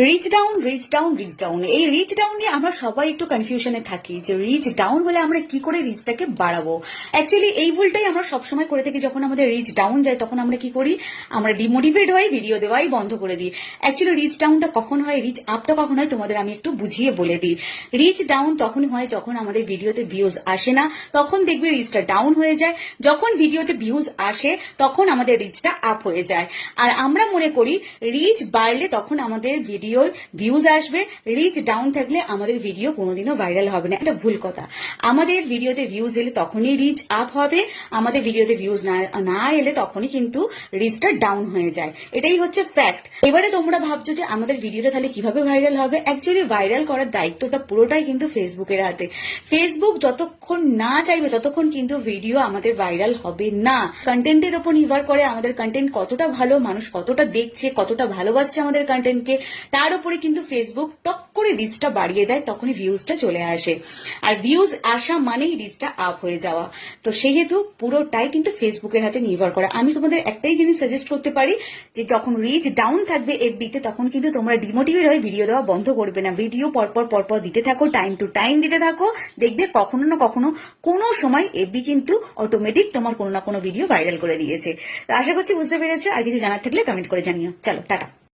Reach down, reach down, reach down. এই reach down নিয়ে আমরা সবাই একটু কনফিউশনে থাকি যে রিচ ডাউন হলে আমরা কি করে রিচটাকে বাড়াবো। অ্যাকচুয়ালি এই ভুলটাই আমরা সবসময় করে থাকি। যখন আমাদের রিচ ডাউন যায় তখন আমরা কি করি, আমরা ডিমোটিভেট হই, ভিডিও দেওয়াই বন্ধ করে দিই। অ্যাকচুয়ালি রিচ ডাউনটা কখন হয়, রিচ আপটা কখন হয়, তোমাদের আমি একটু বুঝিয়ে বলে দিই। রিচ ডাউন তখন হয় যখন আমাদের ভিডিওতে ভিউজ আসে না, তখন দেখবে রিচটা ডাউন হয়ে যায়। যখন ভিডিওতে ভিউজ আসে তখন আমাদের রিচটা আপ হয়ে যায়। আর আমরা মনে করি রিচ বাড়লে তখন আমাদের ভিডিওর ভিউজ আসবে, রিচ ডাউন থাকলে আমাদের ভিডিও কোনোদিনও ভাইরাল হবে না। এটা ভুল কথা। আমাদের ভিডিওতে ভিউজ এলে তখনই রিচ আপ হবে, আমাদের ভিডিওতে ভিউজ না এলে তখনই কিন্তু রিচটা ডাউন হয়ে যায়। এটাই হচ্ছে ফ্যাক্ট। এবারে তোমরা ভাবছো যে আমাদের ভিডিওটা তাহলে কিভাবে ভাইরাল হবে। অ্যাকচুয়ালি ভাইরাল করার দায়িত্বটা পুরোটাই কিন্তু ফেসবুকের হাতে। ফেসবুক যতক্ষণ না চাইবে ততক্ষণ কিন্তু ভিডিও আমাদের ভাইরাল হবে না। কন্টেন্টের ওপর নির্ভর করে আমাদের কন্টেন্ট কতটা ভালো, মানুষ কতটা দেখছে, কতটা ভালোবাসছে আমাদের কন্টেন্টকে, তার উপরে কিন্তু ফেসবুক টক করে রিচটা বাড়িয়ে দেয়, তখনই ভিউজটা চলে আসে। আর ভিউজ আসা মানেই রিচটা আপ হয়ে যাওয়া। তো সেহেতু পুরোটাই কিন্তু ফেসবুকের হাতে নির্ভর করে। আমি তোমাদের একটাই জিনিস সাজেস্ট করতে পারি যে যখন রিচ ডাউন থাকবে এফবিতে তখন কিন্তু তোমরা ডিমোটিভেট হয়ে ভিডিও দেওয়া বন্ধ করবে না। ভিডিও পরপর দিতে থাকো, টাইম টু টাইম দিতে থাকো। দেখবে কখনো না কখনো কোনো সময় এফবি কিন্তু অটোমেটিক তোমার কোনো না কোনো ভিডিও ভাইরাল করে দিয়েছে। তো আশা করছি বুঝতে পেরেছো। আর কিছু জানার থাকলে কমেন্ট করে জানিও। চলো টাটা।